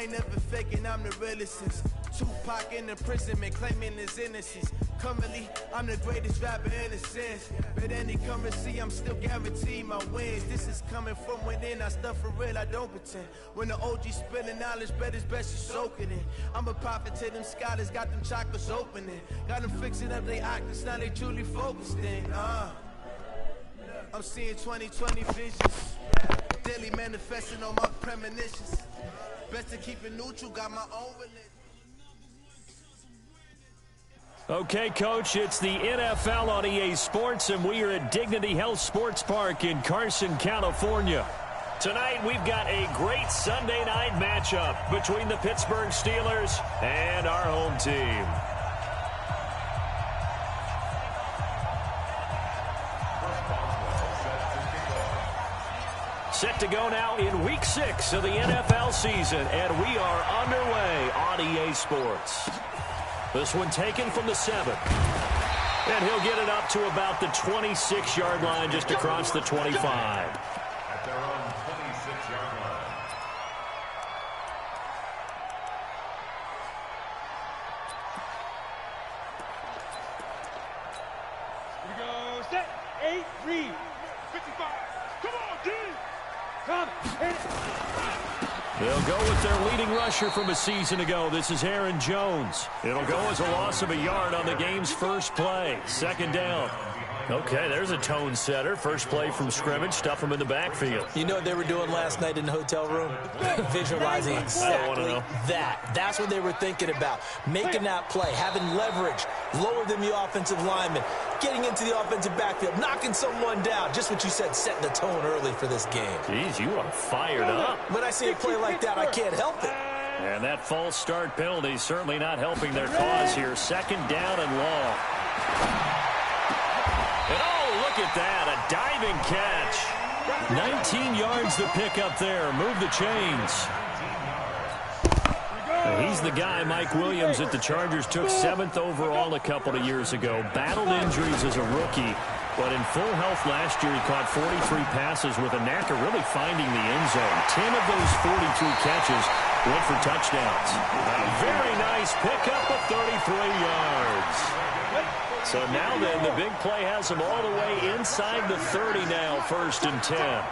ain't never faking, I'm the realest since Tupac in imprisonment, claiming his innocence. Currently, I'm the greatest rapper in a sense. But any currency, I'm still guaranteed my wins. This is coming from within, I stuff for real, I don't pretend. When the OG spilling knowledge, bet it's best you soak it in. I'm a prophet to them scholars, got them chakras opening. Got them fixing up they octaves, now they truly focused in. I'm seeing 2020 visions. Daily manifesting on my premonitions. Best to keep it neutral, got my own religion. Okay, Coach, it's the NFL on EA Sports, and we are at Dignity Health Sports Park in Carson, California. Tonight, we've got a great Sunday night matchup between the Pittsburgh Steelers and our home team. Set to go now in Week 6 of the NFL season, and we are underway on EA Sports. This one taken from the 7. And he'll get it up to about the 26-yard line, just across the 25. At their own 26-yard line. Here we go. Set. 8, read. 55. Come on, D. Come. Hit it. They'll go with their leading rusher from a season ago. This is Aaron Jones. It'll go as a loss of a yard on the game's first play. Second down. Okay, there's a tone setter. First play from scrimmage. Stuff him in the backfield. You know what they were doing last night in the hotel room? Visualizing exactly that. That's what they were thinking about. Making that play, having leverage, lower than the offensive lineman, getting into the offensive backfield, knocking someone down. Just what you said, setting the tone early for this game. Jeez, you are fired up. When I see a play like that, I can't help it. And that false start penalty certainly not helping their cause here. Second down and long. And oh, look at that, a diving catch. 19 yards to pick up there. Move the chains. He's the guy, Mike Williams, that the Chargers took 7th overall a couple of years ago. Battled injuries as a rookie, but in full health last year, he caught 43 passes with a knack of really finding the end zone. 10 of those 43 catches went for touchdowns. A very nice pickup of 33 yards. So now then, the big play has them all the way inside the 30 now, 1st and 10.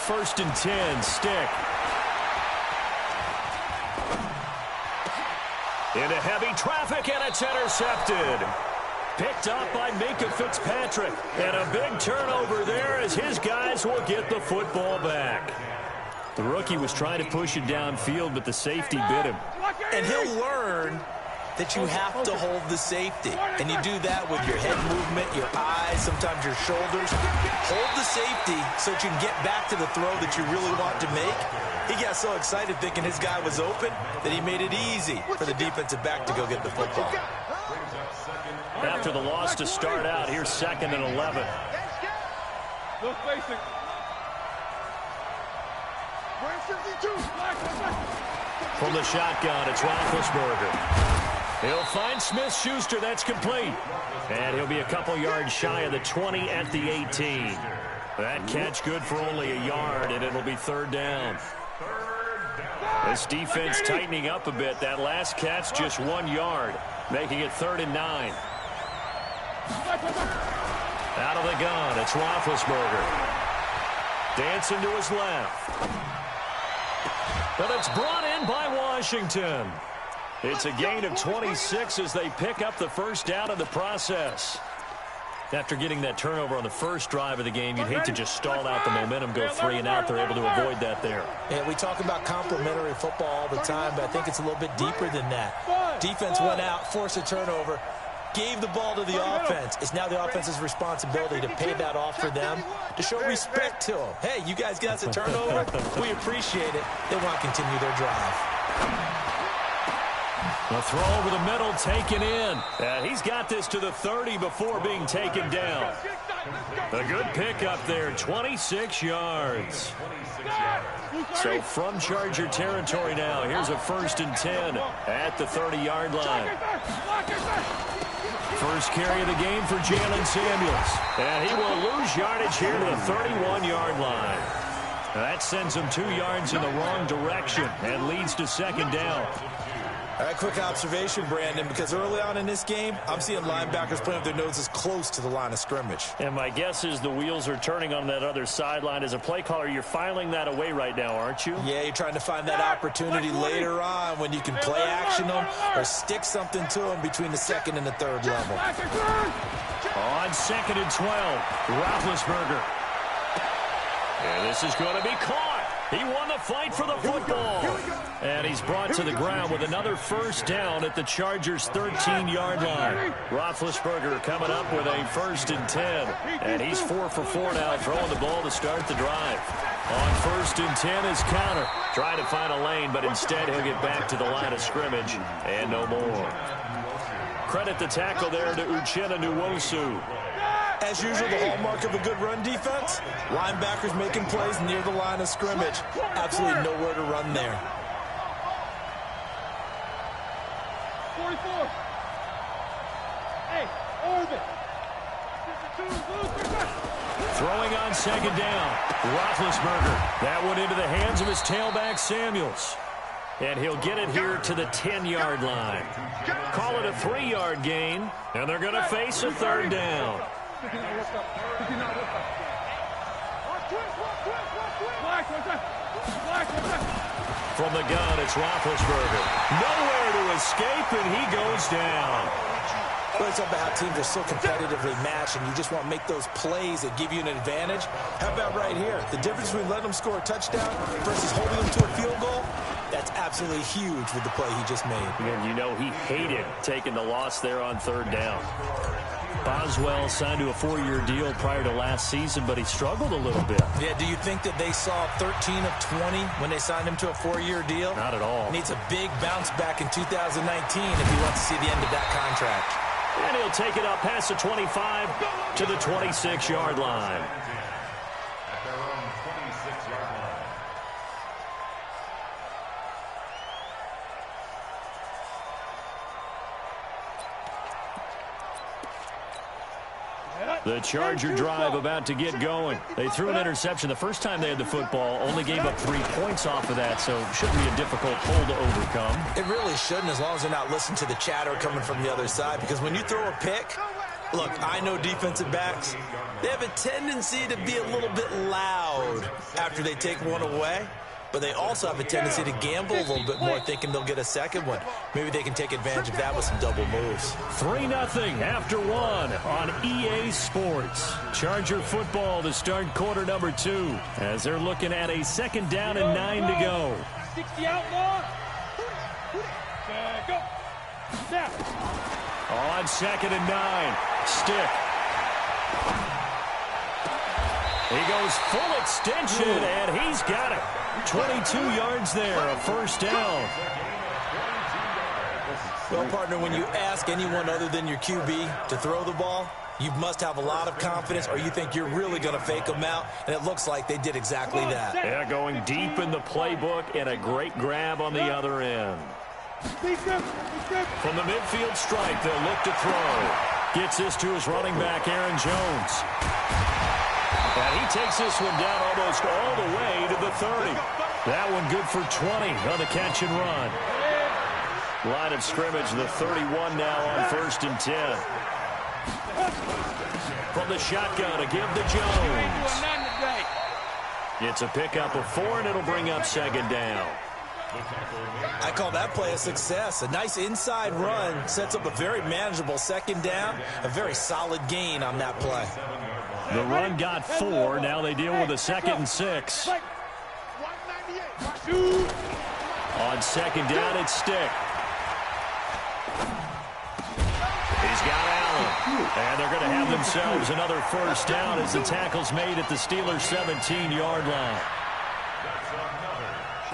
1st and 10, stick. Into heavy traffic, and it's intercepted. Picked up by Minka Fitzpatrick. And a big turnover there as his guys will get the football back. The rookie was trying to push it downfield, but the safety bit him. And he'll learn that you have to hold the safety. And you do that with your head movement, your eyes, sometimes your shoulders. Hold the safety so that you can get back to the throw that you really want to make. He got so excited thinking his guy was open that he made it easy for the defensive back to go get the football. After the loss to start out, here's 2nd and 11. No spacing. From the shotgun, it's Roethlisberger. He'll find Smith-Schuster. That's complete. And he'll be a couple yards shy of the 20 at the 18. That catch good for only a yard, and it'll be 3rd down. This defense tightening up a bit. That last catch just 1 yard, making it 3rd and 9. Out of the gun, it's Roethlisberger. Dancing to his left. But it's brought in by Washington. It's a gain of 26 as they pick up the first down in the process. After getting that turnover on the first drive of the game, you'd hate to just stall out the momentum, go 3 and out. They're able to avoid that there. Yeah, we talk about complementary football all the time, but I think it's a little bit deeper than that. Defense went out, forced a turnover, gave the ball to the offense. It's now the offense's responsibility to pay that off for them, to show respect to them. Hey, you guys got the turnover. We appreciate it. They want to continue their drive. The throw over the middle, taken in. He's got this to the 30 before being taken down. A good pickup there, 26 yards. So from Charger territory now, here's a 1st and 10 at the 30-yard line. First carry of the game for Jalen Samuels. And he will lose yardage here to the 31-yard line. That sends him 2 yards in the wrong direction and leads to second down. All right, quick observation, Brandon, because early on in this game, I'm seeing linebackers playing with their noses close to the line of scrimmage. And my guess is the wheels are turning on that other sideline. As a play caller, you're filing that away right now, aren't you? Yeah, you're trying to find that opportunity later on when you can play action them or stick something to them between the second and the third level. On 2nd and 12, Roethlisberger. And this is going to be caught. He won the fight for the football. And he's brought to the ground with another first down at the Chargers' 13-yard line. Roethlisberger coming up with a 1st and 10. And he's 4 for 4 now, throwing the ball to start the drive. On 1st and 10 is Counter. Trying to find a lane, but instead he'll get back to the line of scrimmage. And no more. Credit the tackle there to Uchenna Nwosu. As usual, the hallmark of a good run defense, linebackers making plays near the line of scrimmage. Absolutely nowhere to run there. 44. Hey, orbit. Throwing on 2nd down. Roethlisberger. That one into the hands of his tailback, Samuels. And he'll get it here to the 10-yard line. Call it a 3-yard gain, and they're going to face a 3rd down. From the gun, it's Roethlisberger. Nowhere to escape, and he goes down. Well, it's about how teams are so competitively matched, and you just want to make those plays that give you an advantage. How about right here? The difference between letting them score a touchdown versus holding them to a field goal, that's absolutely huge with the play he just made. And you know he hated taking the loss there on 3rd down. Boswell signed to a 4-year deal prior to last season, but he struggled a little bit. Yeah, do you think that they saw 13 of 20 when they signed him to a 4-year deal? Not at all. Needs a big bounce back in 2019 if he wants to see the end of that contract. And he'll take it up past the 25 to the 26-yard line. At their own 26-yard line. The Charger drive about to get going. They threw an interception the first time they had the football, only gave up 3 points off of that, so it shouldn't be a difficult hole to overcome. It really shouldn't, as long as they're not listening to the chatter coming from the other side, because when you throw a pick, look, I know defensive backs, they have a tendency to be a little bit loud after they take one away. But they also have a tendency to gamble a little bit more, thinking they'll get a second one. Maybe they can take advantage of that with some double moves. 3-0 after 1 on EA Sports. Charger football to start quarter number 2, as they're looking at a 2nd down and 9 to go. 60 outlaw. Go. Snap. On 2nd and 9, Stick. He goes full extension, and he's got it. 22 yards there, a 1st down. Well, partner, when you ask anyone other than your QB to throw the ball, you must have a lot of confidence, or you think you're really going to fake them out, and it looks like they did exactly that. Yeah, going deep in the playbook, and a great grab on the other end. From the midfield stripe, they'll look to throw. Gets this to his running back, Aaron Jones. And he takes this one down almost all the way to the 30. That one good for 20 on the catch and run. Line of scrimmage, the 31 now on 1st and 10. From the shotgun, a give to Jones. It's a pickup of 4, and it'll bring up 2nd down. I call that play a success. A nice inside run sets up a very manageable 2nd down. A very solid gain on that play. The run got 4. Now they deal with a 2nd and 6. On 2nd down, it's Stick. He's got Allen. And they're going to have themselves another 1st down as the tackle's made at the Steelers' 17-yard line.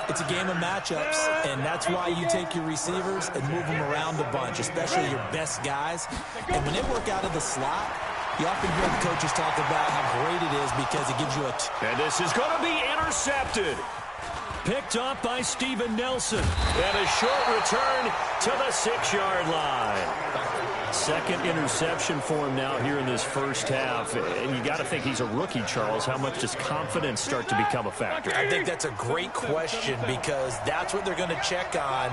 It's a game of matchups, and that's why you take your receivers and move them around a bunch, especially your best guys. And when they work out of the slot, you often hear the coaches talk about how great it is because it gives you a... And this is going to be intercepted. Picked up by Steven Nelson. And a short return to the 6-yard line. Second interception for him now here in this first half. And you got to think he's a rookie, Charles. How much does confidence start to become a factor? I think that's a great question because that's what they're going to check on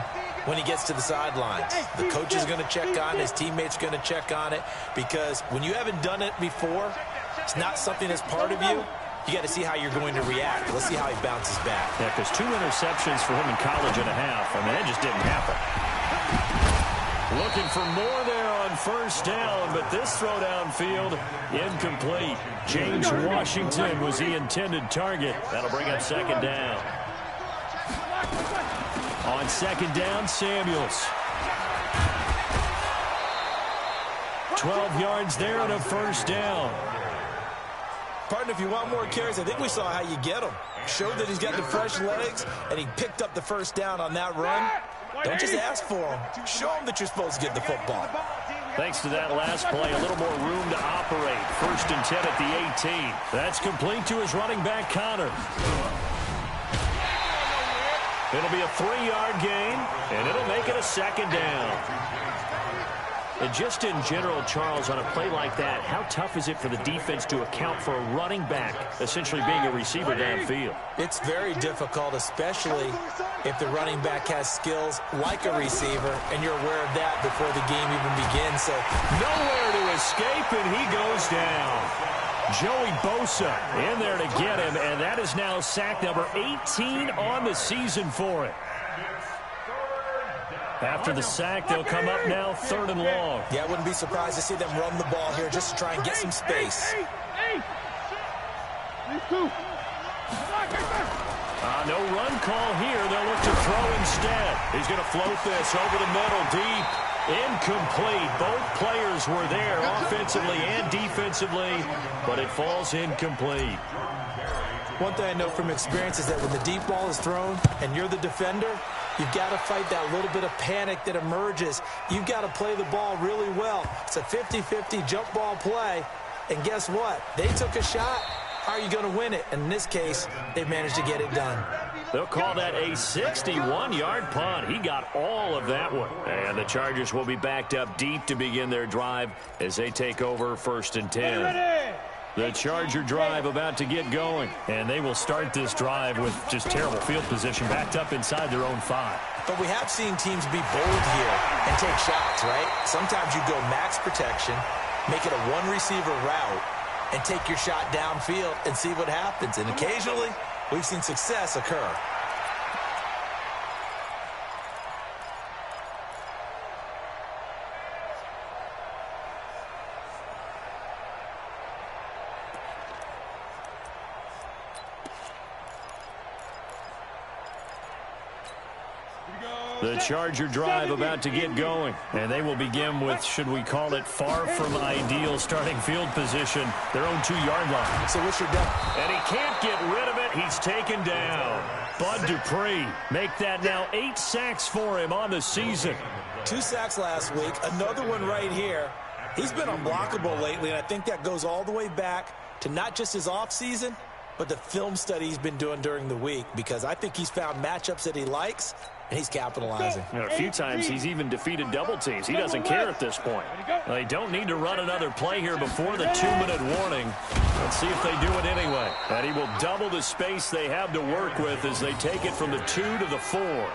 when he gets to the sidelines. The coach is going to check on it. His teammates are going to check on it because when you haven't done it before, it's not something that's part of you. You got to see how you're going to react. Let's see how he bounces back. Yeah, because 2 interceptions for him in college and a half. I mean, that just didn't happen. Looking for more there on first down, but this throw downfield incomplete. James Washington was the intended target. That'll bring up second down. On second down, Samuels. 12 yards there and a first down. Partner, if you want more carries, I think we saw how you get him. Showed that he's got the fresh legs, and he picked up the first down on that run. Don't just ask for him. Show him that you're supposed to get the football. Thanks to that last play, a little more room to operate. First and 10 at the 18. That's complete to his running back, Connor. It'll be a 3-yard gain, and it'll make it a second down. And just in general, Charles, on a play like that, how tough is it for the defense to account for a running back essentially being a receiver downfield? It's very difficult, especially if the running back has skills like a receiver, and you're aware of that before the game even begins. So nowhere to escape, and he goes down. Joey Bosa in there to get him, and that is now sack number 18 on the season for him. After the sack, they'll come up now 3rd and long. Yeah, I wouldn't be surprised to see them run the ball here just to try and get some space. No run call here. They'll look to throw instead. He's going to float this over the middle, deep. Incomplete. Both players were there offensively and defensively, but it falls incomplete. One thing I know from experience is that when the deep ball is thrown and you're the defender, you've got to fight that little bit of panic that emerges. You've got to play the ball really well. It's a 50-50 jump ball play, and guess what? They took a shot. How are you going to win it? And in this case, they managed to get it done. They'll call that a 61-yard punt. He got all of that one. And the Chargers will be backed up deep to begin their drive as they take over 1st and 10. The Charger drive about to get going, and they will start this drive with just terrible field position backed up inside their own 5. But we have seen teams be bold here and take shots, right? Sometimes you go max protection, make it a one-receiver route, and take your shot downfield and see what happens. And occasionally, we've seen success occur. The Charger drive about to get going, and they will begin with, should we call it, far from ideal starting field position, their own 2-yard line. So what's your depth? And he can't get rid of it. He's taken down. Bud Dupree, make that now 8 sacks for him on the season. 2 sacks last week, another one right here. He's been unblockable lately, and I think that goes all the way back to not just his offseason, but the film study he's been doing during the week, because I think he's found matchups that he likes, and he's capitalizing. A few times he's even defeated double teams. He doesn't care at this point. They don't need to run another play here before the 2-minute warning. Let's see if they do it anyway. And he will double the space they have to work with as they take it from the 2 to the 4.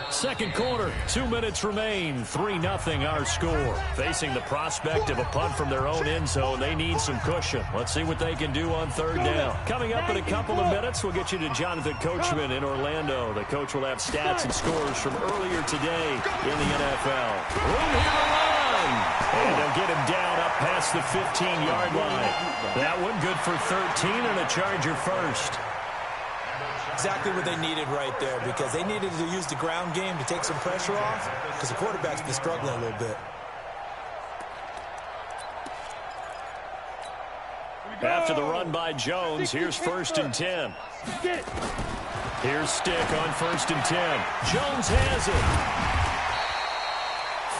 Second quarter, 2 minutes remain. 3-0 our score. Facing the prospect of a punt from their own end zone, they need some cushion. Let's see what they can do on 3rd down. Coming up in a couple of minutes, we'll get you to Jonathan Coachman in Orlando. The coach will have stats and scores from earlier today in the NFL. Room here to run. And they'll get him down up past the 15-yard line. That one good for 13 and a Charger first. Exactly what they needed right there, because they needed to use the ground game to take some pressure off, because the quarterback's been struggling a little bit. After the run by Jones, here's 1st and 10. Here's Stick on 1st and 10. Jones has it.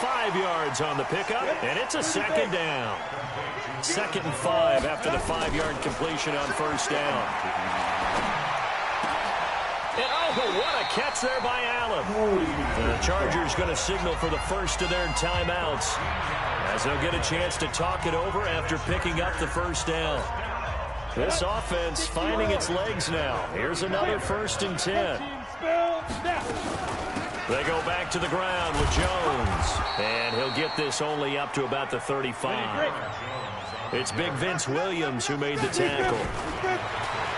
5 yards on the pickup, and it's a 2nd down. 2nd and 5 after the 5-yard completion on 1st down. And oh, what a catch there by Allen. And the Chargers going to signal for the first of their timeouts, as they'll get a chance to talk it over after picking up the first down. This offense finding its legs now. Here's another 1st and 10. They go back to the ground with Jones. And he'll get this only up to about the 35. It's Big Vince Williams who made the tackle.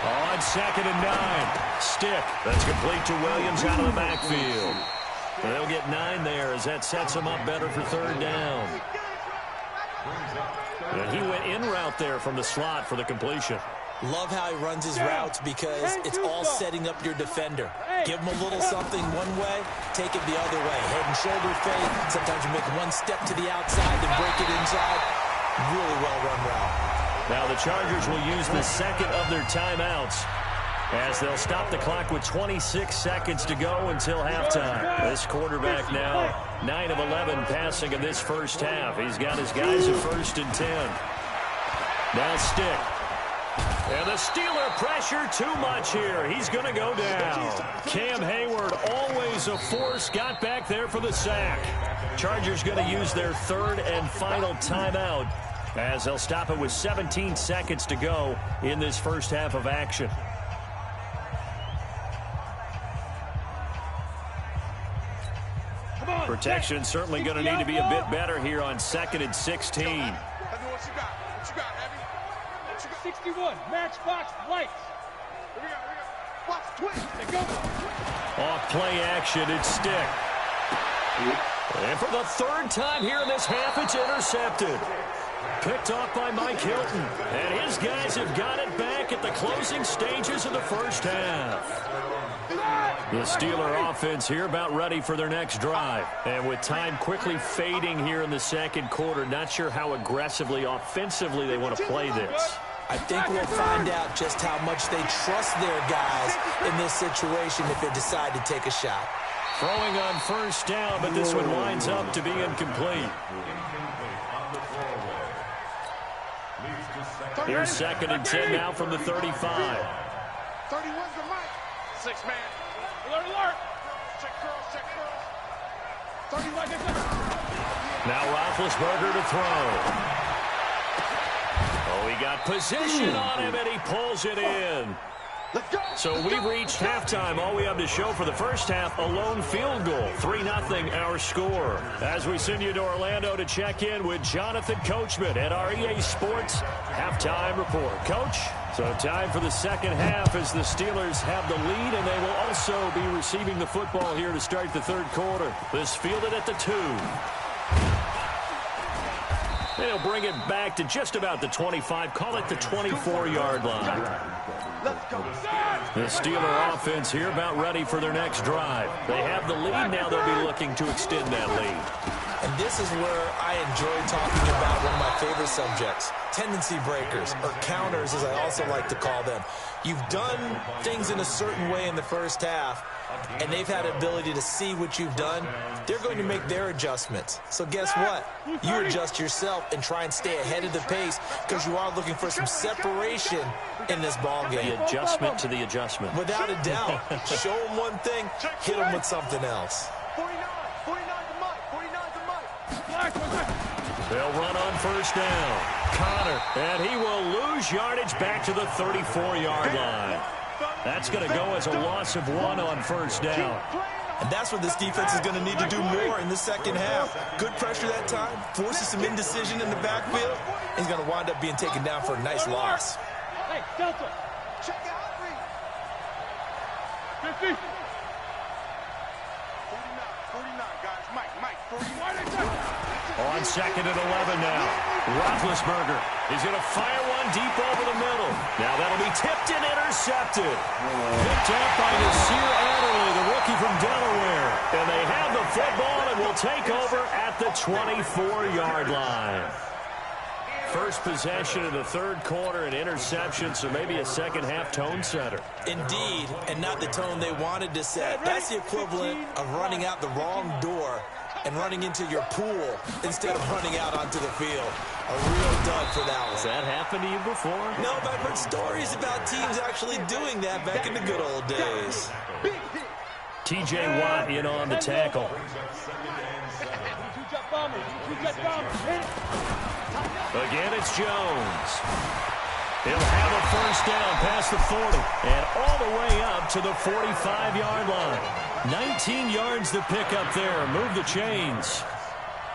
On 2nd and 9. Stick. That's complete to Williams out of the backfield. And they'll get 9 there as that sets them up better for 3rd down. And he went in route there from the slot for the completion. Love how he runs his routes because it's all setting up your defender. Give him a little something one way, take it the other way. Head and shoulder fade. Sometimes you make one step to the outside, then break it inside. Really well-run route. Now the Chargers will use the second of their timeouts as they'll stop the clock with 26 seconds to go until halftime. This quarterback now 9 of 11 passing in this first half. He's got his guys at 1st and 10. Now Stick. And the Steeler pressure too much here. He's going to go down. Cam Hayward, always a force, got back there for the sack. Chargers going to use their 3rd and final timeout as they'll stop it with 17 seconds to go in this first half of action. Protection certainly going to need to be a bit better here on 2nd and 16. What you got? What you got, Abby? 61, matchbox lights. Here we go. Watch, twist. They go. Off play action, it's Stick. And for the 3rd time here in this half, it's intercepted. Picked off by Mike Hilton. And his guys have got it back at the closing stages of the first half. The Steeler offense here about ready for their next drive. And with time quickly fading here in the 2nd quarter, not sure how aggressively, offensively they want to play this. I think we'll find out just how much they trust their guys in this situation if they decide to take a shot. Throwing on 1st down, but this one winds up to be incomplete. Here's 2nd and 10 now from the 35. 31's the mic. 6-man. Alert, alert. Check curls. 31 gets up. Now Roethlisberger to throw. Oh, he got position on him, and he pulls it in. So we've reached halftime. All we have to show for the first half, a lone field goal. 3-0 our score. As we send you to Orlando to check in with Jonathan Coachman at our EA Sports Halftime Report. Coach, so time for the 2nd half as the Steelers have the lead, and they will also be receiving the football here to start the 3rd quarter. This fielded at the 2. They'll bring it back to just about the 25. Call it the 24-yard line. The Steeler offense here about ready for their next drive. They have the lead. Now they'll be looking to extend that lead. And this is where I enjoy talking about one of my favorite subjects, tendency breakers, or counters as I also like to call them. You've done things in a certain way in the first half, and they've had the ability to see what you've done. They're going to make their adjustments. So guess what? You adjust yourself and try and stay ahead of the pace because you are looking for some separation in this ball game. The adjustment to the adjustment. Without a doubt. Show them one thing, hit them with something else. 49 to Mike. They'll run on 1st down. Connor, and he will lose yardage back to the 34-yard line. That's going to go as a loss of 1 on 1st down. And that's what this defense is going to need to do more in the 2nd half. Good pressure that time, forces some indecision in the backfield. He's going to wind up being taken down for a nice loss. Hey, Delta. Check out 50. 49, guys. Mike, 49. On 2nd and 11 now. Roethlisberger is going to fire one deep over the middle. Now that'll be tipped and intercepted. Picked up by Nasir Adderley, the rookie from Delaware. And they have the football and will take over at the 24-yard line. First possession of the 3rd quarter, an interception, so maybe a 2nd half tone setter. Indeed, and not the tone they wanted to set. That's the equivalent of running out the wrong door and running into your pool instead of running out onto the field. A real dud for that one. Has that happened to you before? No, but I've heard stories about teams actually doing that back in the good old days. T.J. Watt in on the tackle. Again, it's Jones. He'll have a first down past the 40 and all the way up to the 45-yard line. 19 yards to pick up there. Move the chains.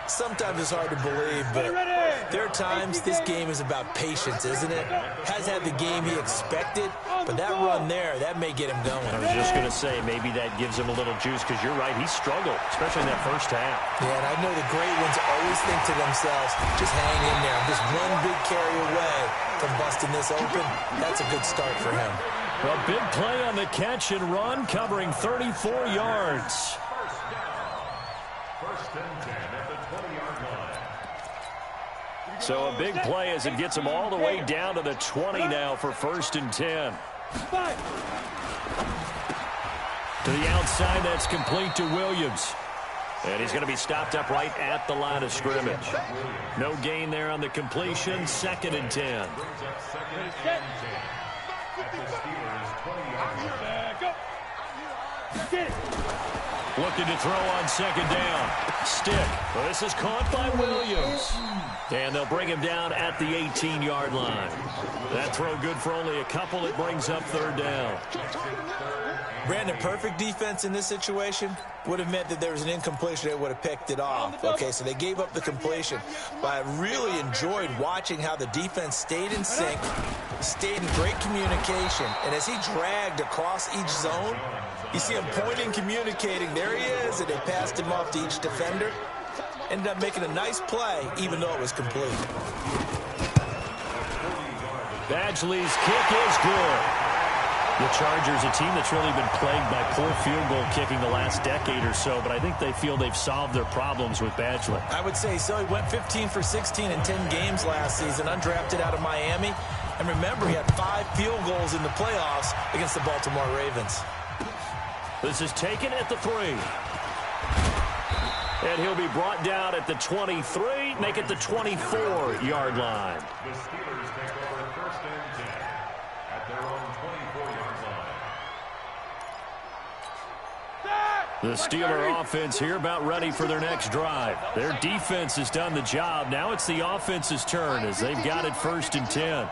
Sometimes it's hard to believe, but there are times this game is about patience, isn't it? Has had the game he expected, but that run there, that may get him going. I was just going to say, maybe that gives him a little juice, because you're right, he struggled, especially in that first half. Yeah, and I know the great ones always think to themselves, just hang in there. Just one big carry away from busting this open. That's a good start for him. A big play on the catch and run, covering 34 yards. First and 10 at the 20-yard line. So a big play as it gets him all the way down to the 20 now for first and 10. To the outside, that's complete to Williams. And he's going to be stopped up right at the line of scrimmage. No gain there on the completion. Second and 10. Looking to throw on second down. Stick. Well, this is caught by Williams. And they'll bring him down at the 18-yard line. That throw good for only a couple. It brings up third down. Brandon, perfect defense in this situation would have meant that there was an incompletion that would have picked it off. Okay, so they gave up the completion. But I really enjoyed watching how the defense stayed in sync, stayed in great communication. And as he dragged across each zone, you see him pointing, communicating. There he is, and they passed him off to each defender. Ended up making a nice play, even though it was complete. Badgley's kick is good. The Chargers, a team that's really been plagued by poor field goal kicking the last decade or so, but I think they feel they've solved their problems with Badgley. I would say so. He went 15 for 16 in 10 games last season, undrafted out of Miami. And remember, he had 5 field goals in the playoffs against the Baltimore Ravens. This is taken at the 3. And he'll be brought down at the 23, make it the 24-yard line. The Steelers take over first and 10 at their own 24-yard line. The Steeler offense here about ready for their next drive. Their defense has done the job. Now it's the offense's turn as they've got it first and 10.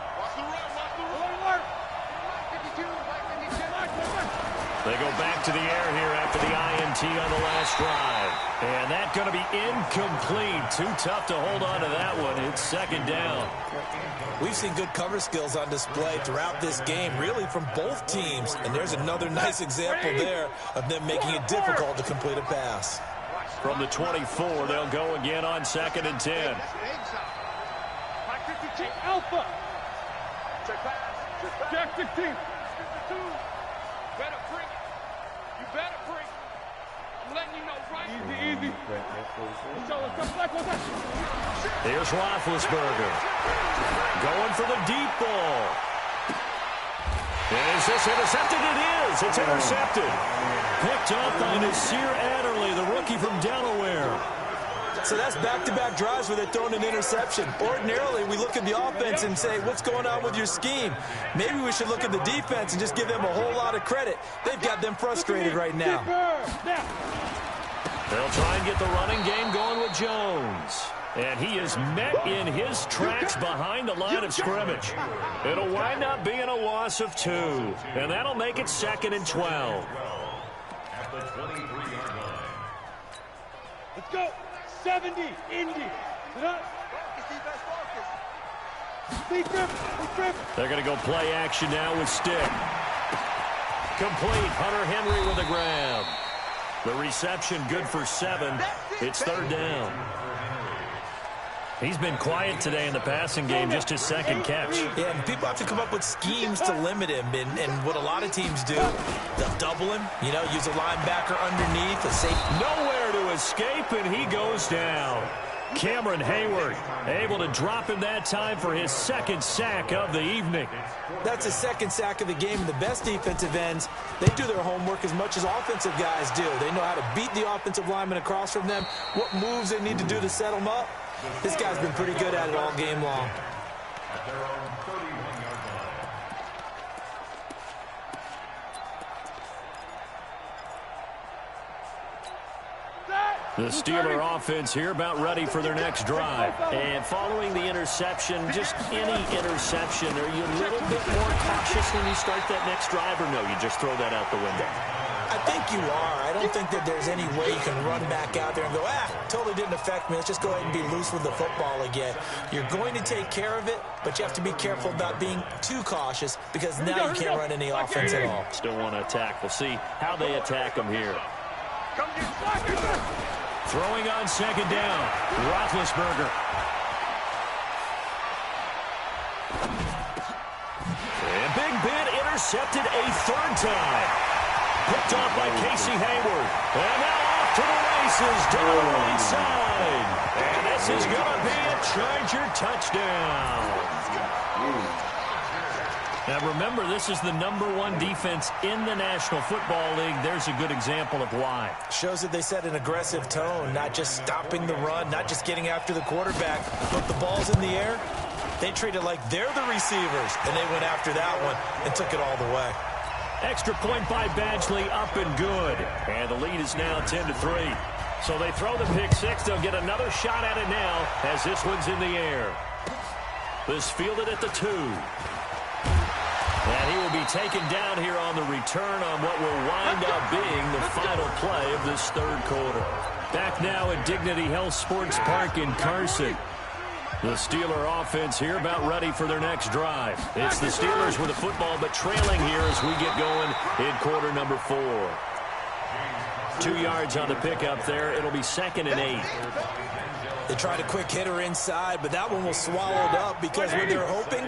They go back to the air here after the INT on the last drive. And that's going to be incomplete. Too tough to hold on to that one. It's second down. We've seen good cover skills on display throughout this game, really from both teams. And there's another nice example there of them making it difficult to complete a pass. From the 24, they'll go again on second and 10. Alpha. Check 16. Better bring it. You better bring it. I'm letting you know right. Easy. Here's Roethlisberger. Going for the deep ball. And is this intercepted? It is. It's intercepted. Picked up by Nasir Adderley, the rookie from Delaware. So that's back-to-back drives where they're throwing an interception. Ordinarily, we look at the offense and say, what's going on with your scheme? Maybe we should look at the defense and just give them a whole lot of credit. They've got them frustrated right now. They'll try and get the running game going with Jones. And he is met in his tracks behind the line of scrimmage. It'll wind up being a loss of 2. And that'll make it second and 12. At the 23-yard line. Let's go. 70, Indy. They're going to go play action now with Stick. Complete. Hunter Henry with a grab. The reception good for 7. It's third down. He's been quiet today in the passing game, just his second catch. Yeah, and people have to come up with schemes to limit him. And what a lot of teams do, they'll double him, use a linebacker underneath, a safety. Nowhere to escape, and he goes down. Cameron Hayward able to drop him that time for his second sack of the evening. That's his second sack of the game. And the best defensive ends, they do their homework as much as offensive guys do. They know how to beat the offensive lineman across from them, what moves they need to do to set them up. This guy's been pretty good at it all game long. The Steeler offense here about ready for their next drive. And following the interception, just any interception, are you a little bit more cautious when you start that next drive, or no, you just throw that out the window? I think you are. I don't think that there's any way you can run back out there and go, totally didn't affect me. Let's just go ahead and be loose with the football again. You're going to take care of it, but you have to be careful about being too cautious because now you can't run any offense at all. Still want to attack. We'll see how they attack them here. Throwing on second down, Roethlisberger. And Big Ben intercepted a third time. Picked off by Casey Hayward. And now off to the races down the right side. And this is going to be a Charger touchdown. Now remember, this is the #1 defense in the National Football League. There's a good example of why. Shows that they set an aggressive tone, not just stopping the run, not just getting after the quarterback. But the ball's in the air, they treat it like they're the receivers, and they went after that one and took it all the way. Extra point by Badgley, up and good. And the lead is now 10-3. So they throw the pick six. They'll get another shot at it now as this one's in the air. This fielded at the 2. And he will be taken down here on the return on what will wind up being the final play of this third quarter. Back now at Dignity Health Sports Park in Carson. The Steeler offense here about ready for their next drive. It's the Steelers with the football, but trailing here as we get going in quarter number 4. 2 yards on the pickup there. It'll be 2nd and 8. They tried a quick hitter inside, but that one was swallowed up because what they're hoping,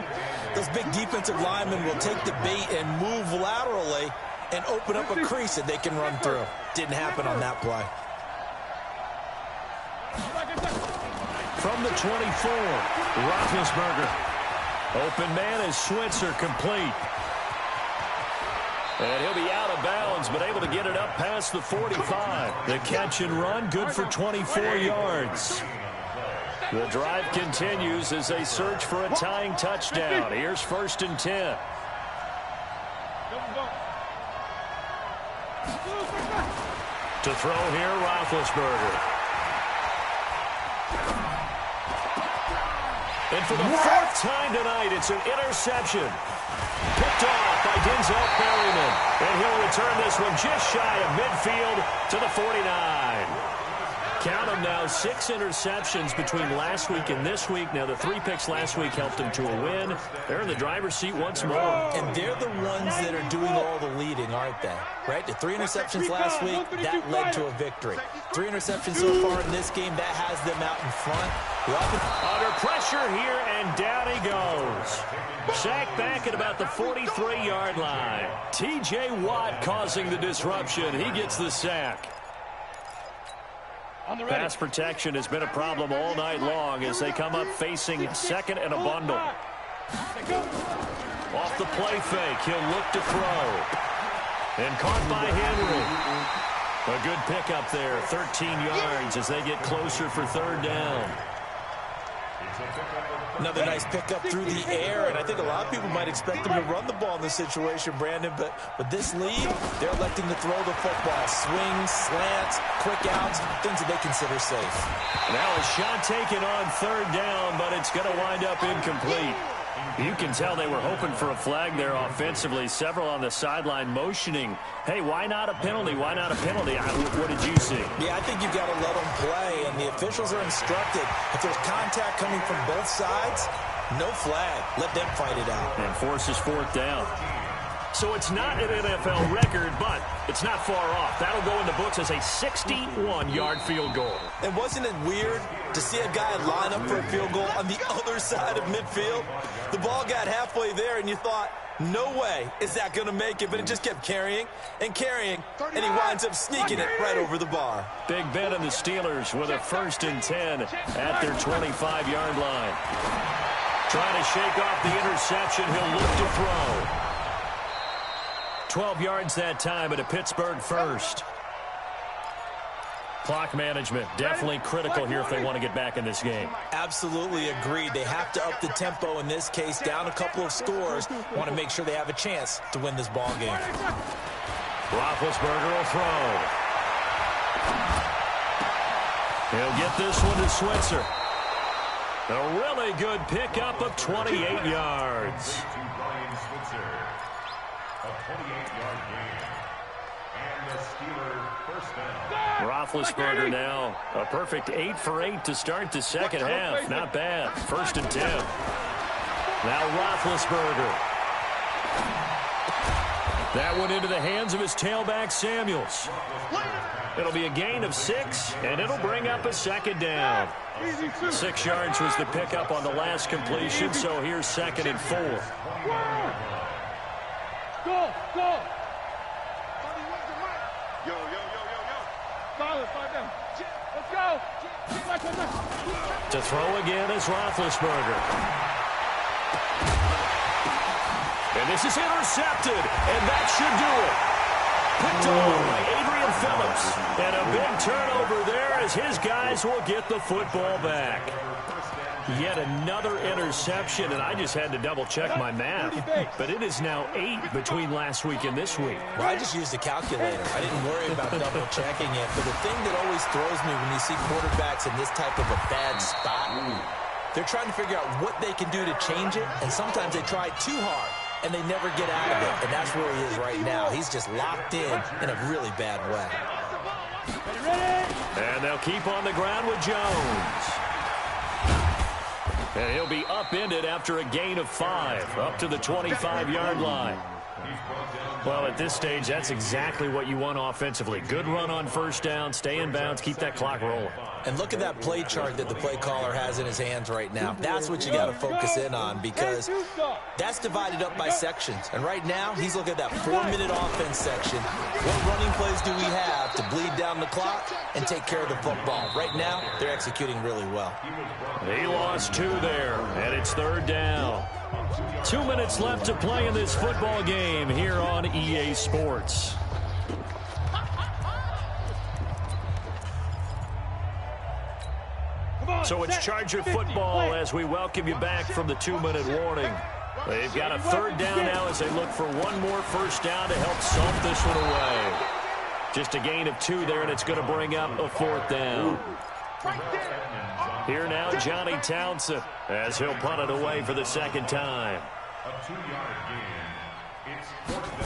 those big defensive linemen will take the bait and move laterally and open up a crease that they can run through. Didn't happen on that play. From the 24, Roethlisberger. Open man is Switzer, complete. And he'll be out of bounds, but able to get it up past the 45. The catch and run, good for 24 yards. The drive continues as they search for a tying touchdown. Here's 1st and 10. To throw here, Roethlisberger. And for the 4th time tonight, it's an interception. Picked off by Denzel Perryman. And he'll return this one just shy of midfield to the 49. Count them now, 6 interceptions between last week and this week. Now, the 3 picks last week helped them to a win. They're in the driver's seat once more. And they're the ones that are doing all the leading, aren't they? Right? The 3 interceptions last week, that led to a victory. 3 interceptions so far in this game, that has them out in front. Under pressure here, and down he goes. Sacked back at about the 43-yard line. T.J. Watt causing the disruption. He gets the sack. Pass protection has been a problem all night long as they come up facing 2nd and a bundle. Off the play fake, he'll look to throw. And caught by Henry. A good pickup there, 13 yards as they get closer for 3rd down. Another nice pickup through the air, and I think a lot of people might expect them to run the ball in this situation, Brandon, but with this lead, they're electing to throw the football. Swings, slants, quick outs, things that they consider safe. Now a shot taken on 3rd down, but it's going to wind up incomplete. You can tell they were hoping for a flag there offensively. Several on the sideline motioning, hey, why not a penalty? Why not a penalty? What did you see? Yeah, I think you've got to let them play, and the officials are instructed. If there's contact coming from both sides, no flag. Let them fight it out. And forces 4th down. So it's not an NFL record, but it's not far off. That'll go in the books as a 61-yard field goal. And wasn't it weird to see a guy line up for a field goal on the other side of midfield? The ball got halfway there, and you thought, no way is that going to make it, but it just kept carrying and carrying, and he winds up sneaking it right over the bar. Big Ben and the Steelers with a 1st and 10 at their 25-yard line. Trying to shake off the interception. He'll look to throw. 12 yards that time at a Pittsburgh first. Clock management definitely critical here if they want to get back in this game. Absolutely agreed. They have to up the tempo in this case, down a couple of scores. Want to make sure they have a chance to win this ball game. Roethlisberger will throw. He'll get this one to Switzer. A really good pickup of 28 yards. Roethlisberger now a perfect 8 for 8 to start the second half. Not bad. 1st and 10. Now Roethlisberger. That one into the hands of his tailback Samuels. It'll be a gain of 6, and it'll bring up a 2nd down. 6 yards was the pickup on the last completion, so here's 2nd and 4. Go, go. Yo, yo, yo, yo, yo. Solid, 5 down. Let's go. To throw again is Roethlisberger. And this is intercepted, and that should do it. Picked off by Adrian Phillips. And a big turnover there as his guys will get the football back. Yet another interception, and I just had to double-check my math. But it is now 8 between last week and this week. Well, I just used the calculator. I didn't worry about double-checking it. But the thing that always throws me when you see quarterbacks in this type of a bad spot, they're trying to figure out what they can do to change it, and sometimes they try too hard, and they never get out of it. And that's where he is right now. He's just locked in a really bad way. And they'll keep on the ground with Jones. And he'll be upended after a gain of 5, up to the 25-yard line. Well, at this stage, that's exactly what you want offensively. Good run on 1st down, stay in bounds, keep that clock rolling. And look at that play chart that the play caller has in his hands right now. That's what you got to focus in on, because that's divided up by sections. And right now, he's looking at that 4-minute offense section. What running plays do we have to bleed down the clock and take care of the football? Right now, they're executing really well. He lost 2 there, and it's 3rd down. 2 minutes left to play in this football game here on EA Sports. So it's Charger football as we welcome you back from the 2-minute warning. They've got a 3rd down now as they look for one more 1st down to help salt this one away. Just a gain of 2 there, and it's going to bring up a 4th down. Here now, Johnny Townsend, as he'll punt it away for the 2nd time. A 2-yard gain. It's 4th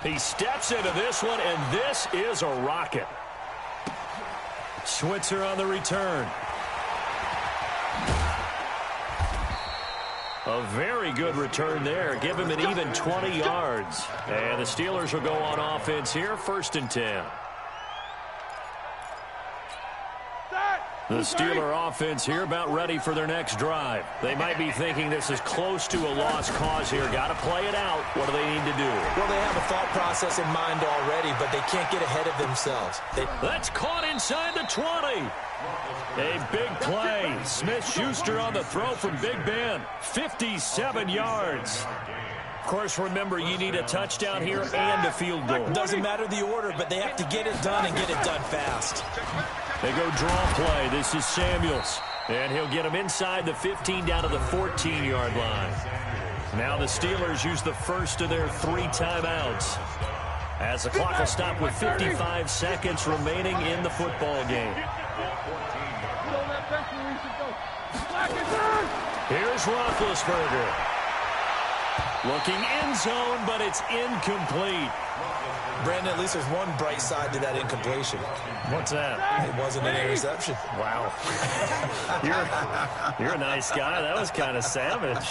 down. He steps into this one, and this is a rocket. Switzer on the return. A very good return there. Give him an even 20 yards. And the Steelers will go on offense here, 1st and 10. The Steeler offense here about ready for their next drive. They might be thinking this is close to a lost cause here. Got to play it out. What do they need to do? Well, they have a thought process in mind already, but they can't get ahead of themselves. That's caught inside the 20. A big play. Smith-Schuster on the throw from Big Ben. 57 yards. Of course, remember, you need a touchdown here and a field goal. Doesn't matter the order, but they have to get it done and get it done fast. They go draw play. This is Samuels. And he'll get him inside the 15 down to the 14-yard line. Now the Steelers use the first of their 3 timeouts, as the clock will stop with 55 seconds remaining in the football game. Here's Roethlisberger. Looking end zone, but it's incomplete. Brandon, at least there's one bright side to that incompletion. What's that? It wasn't an interception. Wow. You're a nice guy. That was kind of savage.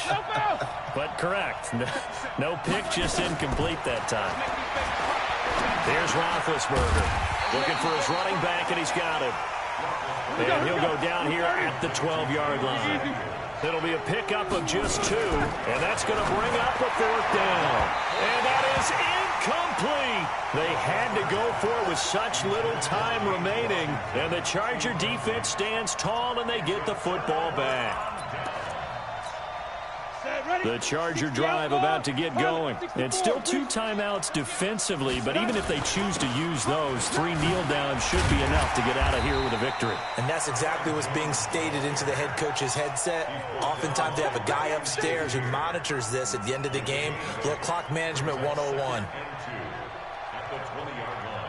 But correct. No pick, just incomplete that time. There's Roethlisberger. Looking for his running back, and he's got him. And he'll go down here at the 12-yard line. It'll be a pickup of just 2, and that's going to bring up a 4th down. And that is incomplete. They had to go for it with such little time remaining, and the Charger defense stands tall, and they get the football back. The Charger drive about to get going. It's still 2 timeouts defensively, but even if they choose to use those, 3 kneel downs should be enough to get out of here with a victory. And that's exactly what's being stated into the head coach's headset. Oftentimes they have a guy upstairs who monitors this at the end of the game. Little clock management 101. At the 20-yard line.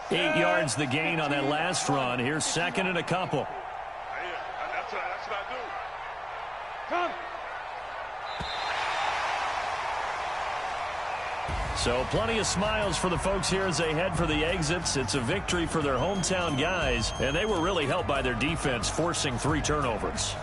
8 yards the gain on that last run. Here's 2nd and a couple. That's what I do. Come. So plenty of smiles for the folks here as they head for the exits. It's a victory for their hometown guys, and they were really helped by their defense forcing 3 turnovers.